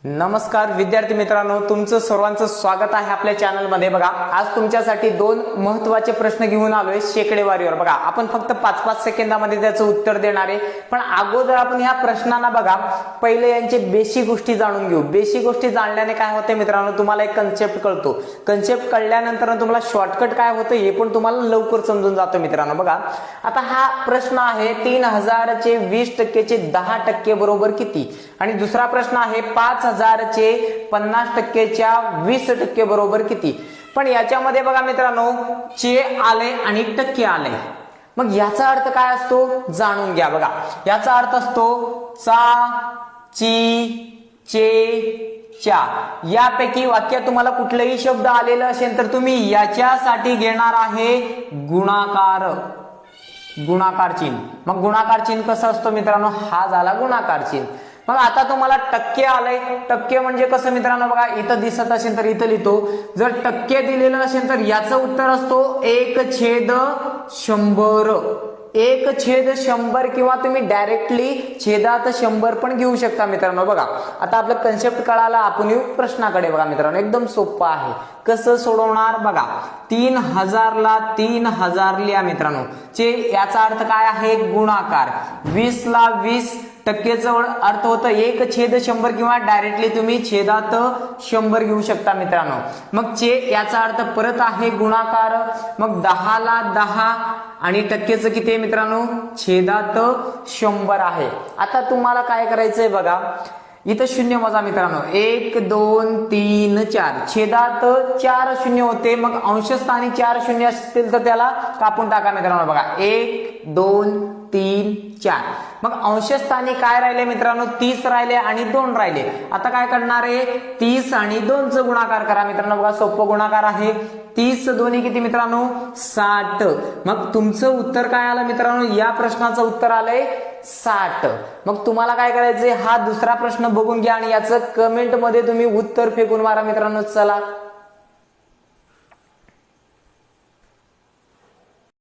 नमस्कार विद्यार्थी मित्रांनो, तुमचं सर्वांचं स्वागत आहे आपल्या चॅनलमध्ये। बघा, आज तुमच्यासाठी दोन महत्त्वाचे प्रश्न घेऊन आलोय शेकडेवारीवर। बघा, आपण फक्त 5-5 सेकंदामध्ये त्याचं उत्तर देणार आहे, पण अगोदर आपण ह्या प्रश्नांना बघा पहिले यांचे बेसिक गोष्टी जाणून घेऊ। बेसिक गोष्टी जाणल्याने काय होते मित्रांनो, तुम्हाला एक कन्सेप्ट कळतो। कन्सेप्ट कळल्यानंतर तुम्हाला शॉर्टकट काय होतं हे पण तुम्हाला लवकर समजून जातं मित्रांनो। बघा, आता हा प्रश्न आहे 3000 चे 20% चे 10% बरोबर किती, आणि दुसरा प्रश्न आहे 5000 चे 50% च्या 20% बरोबर किती। पण याच्यामध्ये बघा मित्रांनो, चे आले आणि टक्के आले, मग याचा अर्थ काय असतो जाणून घ्या। बघा, याचा अर्थ असतो चा, ची, चे, च्या यापैकी वाक्यात तुम्हाला कुठलाही शब्द आलेला असेल तर तुम्ही याच्यासाठी घेणार आहे गुणाकार, गुणाकार चिन्ह। मग गुणाकार चिन्ह कसं असतो मित्रांनो, हा झाला गुणाकार चिन्ह। मग आता तुम्हाला टक्के आले, टक्के म्हणजे कसं मित्रांनो, बघा इथं दिसत असेल तर इथं लिहितो। जर टक्के दिलेलं असेल तर याचं उत्तर असतो 1/100, 1/100, किंवा तुम्ही डायरेक्टली छेदात 100 पण घेऊ शकता मित्रांनो। बघा, आता आपलं कन्सेप्ट कळाला, आपण येऊ प्रश्नाकडे। बघा मित्रांनो, एकदम सोपं आहे। कसं सोडवणार बघा, 3000 ला 3000 लिहा मित्रांनो, चे याचा अर्थ काय आहे गुणाकार, 20 ला 20% अर्थ होतं 1/100, किंवा डायरेक्टली तुम्ही छेदात 100 घेऊ शकता मित्रांनो। मग चे याचा अर्थ परत आहे गुणाकार, मग 10 ला 10 आणि टक्केचं किती आहे मित्रांनो, छेदात 100 आहे। आता तुम्हाला काय करायचंय बघा, इथं शून्य मोजा मित्रांनो, 1 2 3 4, छेदात 4 शून्य होते, मग अंशस्थानी 4 शून्य असतील तर त्याला कापून टाका मित्रांनो। बघा, 1 2 3 4, मग अंशस्थानी काय राहिले मित्रांनो, 30 राहिले आणि 2 राहिले। आता काय करणार आहे, 30 आणि 2 चा गुणाकार करा मित्रांनो। बघा, सोपं गुणाकार आहे, 30 दोन्ही किती मित्रांनो 60। मग तुमचं उत्तर काय आलं मित्रांनो, या प्रश्नाचं उत्तर आलंय 60। मग तुम्हाला काय करायचंय, हा दुसरा प्रश्न बघून घ्या आणि याचं कमेंट मध्ये तुम्ही उत्तर फेकून मारा मित्रांनो। चला